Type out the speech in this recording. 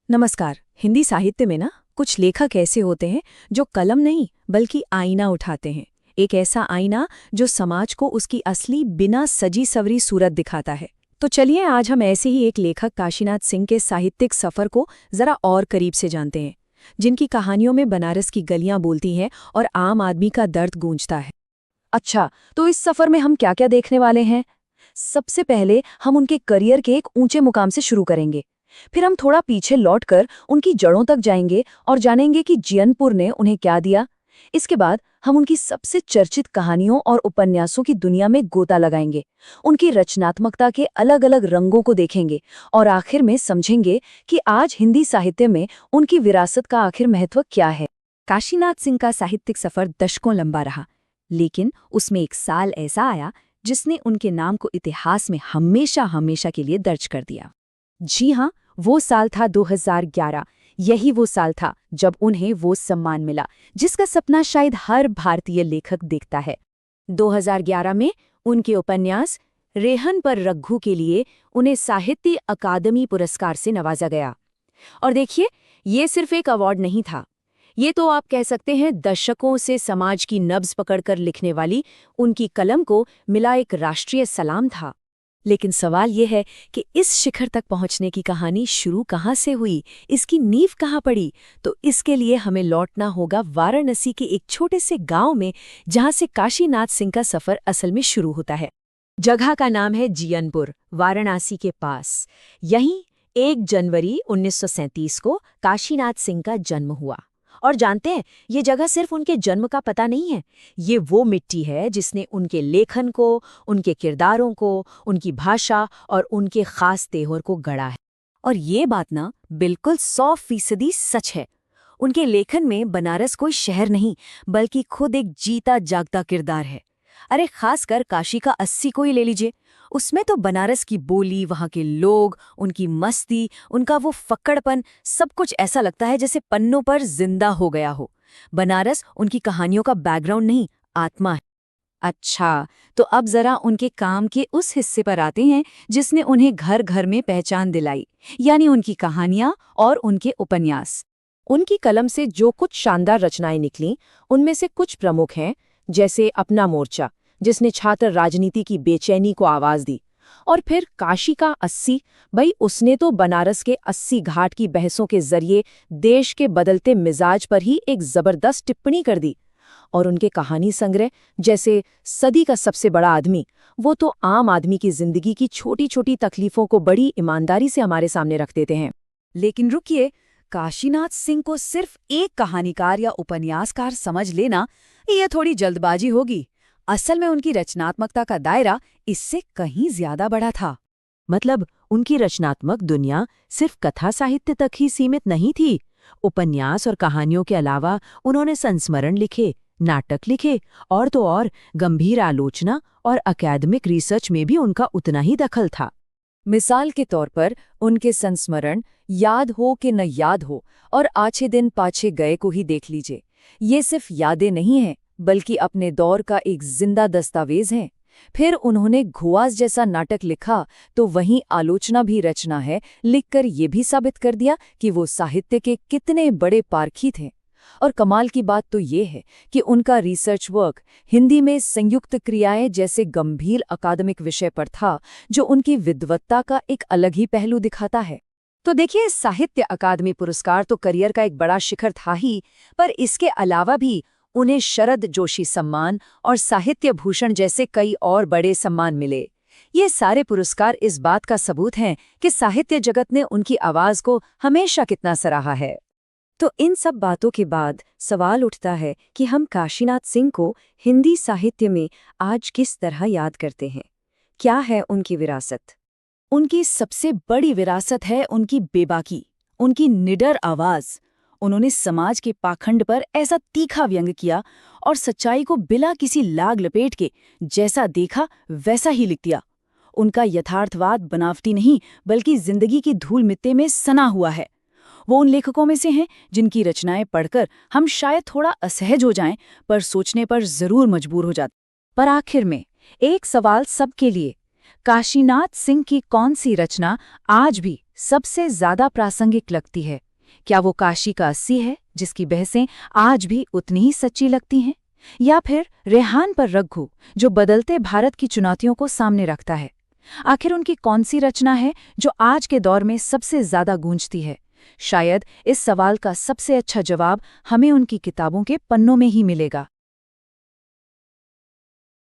नमस्कार। हिंदी साहित्य में ना कुछ लेखक ऐसे होते हैं जो कलम नहीं बल्कि आईना उठाते हैं। एक ऐसा आईना जो समाज को उसकी असली बिना सजी सवरी सूरत दिखाता है। तो चलिए आज हम ऐसे ही एक लेखक काशीनाथ सिंह के साहित्यिक सफर को जरा और करीब से जानते हैं, जिनकी कहानियों में बनारस की गलियां बोलती हैं और आम आदमी का दर्द गूंजता है। अच्छा, तो इस सफर में हम क्या क्या देखने वाले हैं? सबसे पहले हम उनके करियर के एक ऊंचे मुकाम से शुरू करेंगे। फिर हम थोड़ा पीछे लौटकर उनकी जड़ों तक जाएंगे और जानेंगे कि जियनपुर ने उन्हें क्या दिया। इसके बाद हम उनकी सबसे चर्चित कहानियों और उपन्यासों की दुनिया में गोता लगाएंगे, उनकी रचनात्मकता के अलग अलग रंगों को देखेंगे और आखिर में समझेंगे कि आज हिंदी साहित्य में उनकी विरासत का आखिर महत्व क्या है। काशीनाथ सिंह का साहित्यिक सफर दशकों लंबा रहा, लेकिन उसमें एक साल ऐसा आया जिसने उनके नाम को इतिहास में हमेशा हमेशा के लिए दर्ज कर दिया। जी हाँ, वो साल था 2011। यही वो साल था जब उन्हें वो सम्मान मिला जिसका सपना शायद हर भारतीय लेखक देखता है। 2011 में उनके उपन्यास रेहन पर रघु के लिए उन्हें साहित्य अकादमी पुरस्कार से नवाजा गया। और देखिए, ये सिर्फ एक अवार्ड नहीं था, ये तो आप कह सकते हैं दशकों से समाज की नब्ज पकड़कर लिखने वाली उनकी कलम को मिला एक राष्ट्रीय सलाम था। लेकिन सवाल ये है कि इस शिखर तक पहुंचने की कहानी शुरू कहाँ से हुई, इसकी नींव कहाँ पड़ी? तो इसके लिए हमें लौटना होगा वाराणसी के एक छोटे से गांव में, जहां से काशीनाथ सिंह का सफर असल में शुरू होता है। जगह का नाम है जियनपुर, वाराणसी के पास। यहीं 1 जनवरी 1937 को काशीनाथ सिंह का जन्म हुआ। और जानते हैं, ये जगह सिर्फ उनके जन्म का पता नहीं है, ये वो मिट्टी है जिसने उनके लेखन को, उनके किरदारों को, उनकी भाषा और उनके खास त्योहार को गढ़ा है। और ये बात ना बिल्कुल 100% सच है। उनके लेखन में बनारस कोई शहर नहीं बल्कि खुद एक जीता जागता किरदार है। अरे खासकर काशी का 80 को ही ले लीजिए, उसमें तो बनारस की बोली, वहाँ के लोग, उनकी मस्ती, उनका वो फक्कड़पन, सब कुछ ऐसा लगता है जैसे पन्नों पर जिंदा हो गया हो। बनारस उनकी कहानियों का बैकग्राउंड नहीं, आत्मा है। अच्छा, तो अब जरा उनके काम के उस हिस्से पर आते हैं जिसने उन्हें घर घर में पहचान दिलाई, यानी उनकी कहानियां और उनके उपन्यास। उनकी कलम से जो कुछ शानदार रचनाएं निकलीं, उनमें से कुछ प्रमुख हैं, जैसे अपना मोर्चा, जिसने छात्र राजनीति की बेचैनी को आवाज दी। और फिर काशी का 80, भाई उसने तो बनारस के 80 घाट की बहसों के जरिए देश के बदलते मिजाज पर ही एक जबरदस्त टिप्पणी कर दी। और उनके कहानी संग्रह जैसे सदी का सबसे बड़ा आदमी, वो तो आम आदमी की जिंदगी की छोटी छोटी तकलीफों को बड़ी ईमानदारी से हमारे सामने रख देते हैं। लेकिन रुकिए, काशीनाथ सिंह को सिर्फ एक कहानीकार या उपन्यासकार समझ लेना, ये थोड़ी जल्दबाजी होगी। असल में उनकी रचनात्मकता का दायरा इससे कहीं ज्यादा बड़ा था। मतलब उनकी रचनात्मक दुनिया सिर्फ कथा साहित्य तक ही सीमित नहीं थी। उपन्यास और कहानियों के अलावा उन्होंने संस्मरण लिखे, नाटक लिखे और तो और गंभीर आलोचना और अकादमिक रिसर्च में भी उनका उतना ही दखल था। मिसाल के तौर पर उनके संस्मरण याद हो कि न याद हो और आछे दिन पाछे गए को ही देख लीजिए। ये सिर्फ यादें नहीं हैं बल्कि अपने दौर का एक जिंदा दस्तावेज है। फिर उन्होंने घुआस जैसा नाटक लिखा तो वहीं आलोचना भी रचना है, लिखकर ये भी साबित कर दिया कि वो साहित्य के कितने बड़े पारखी थे। और कमाल की बात तो ये है कि उनका रिसर्च वर्क हिंदी में संयुक्त क्रियाएं जैसे गंभीर अकादमिक विषय पर था, जो उनकी विद्वत्ता का एक अलग ही पहलू दिखाता है। तो देखिए, साहित्य अकादमी पुरस्कार तो करियर का एक बड़ा शिखर था ही, पर इसके अलावा भी उन्हें शरद जोशी सम्मान और साहित्य भूषण जैसे कई और बड़े सम्मान मिले। ये सारे पुरस्कार इस बात का सबूत हैं कि साहित्य जगत ने उनकी आवाज को हमेशा कितना सराहा है। तो इन सब बातों के बाद सवाल उठता है कि हम काशीनाथ सिंह को हिंदी साहित्य में आज किस तरह याद करते हैं? क्या है उनकी विरासत? उनकी सबसे बड़ी विरासत है उनकी बेबाकी, उनकी निडर आवाज। उन्होंने समाज के पाखंड पर ऐसा तीखा व्यंग किया और सच्चाई को बिना किसी लाग लपेट के जैसा देखा वैसा ही लिख दिया। उनका यथार्थवाद बनावटी नहीं बल्कि जिंदगी की धूल मिट्टी में सना हुआ है। वो उन लेखकों में से हैं जिनकी रचनाएं पढ़कर हम शायद थोड़ा असहज हो जाएं, पर सोचने पर जरूर मजबूर हो जाते। पर आखिर में एक सवाल सबके लिए, काशीनाथ सिंह की कौन सी रचना आज भी सबसे ज्यादा प्रासंगिक लगती है? क्या वो काशी का अस्सी है, जिसकी बहसें आज भी उतनी ही सच्ची लगती हैं? या फिर रेहान पर रघु, जो बदलते भारत की चुनौतियों को सामने रखता है? आखिर उनकी कौन सी रचना है जो आज के दौर में सबसे ज्यादा गूंजती है? शायद इस सवाल का सबसे अच्छा जवाब हमें उनकी किताबों के पन्नों में ही मिलेगा।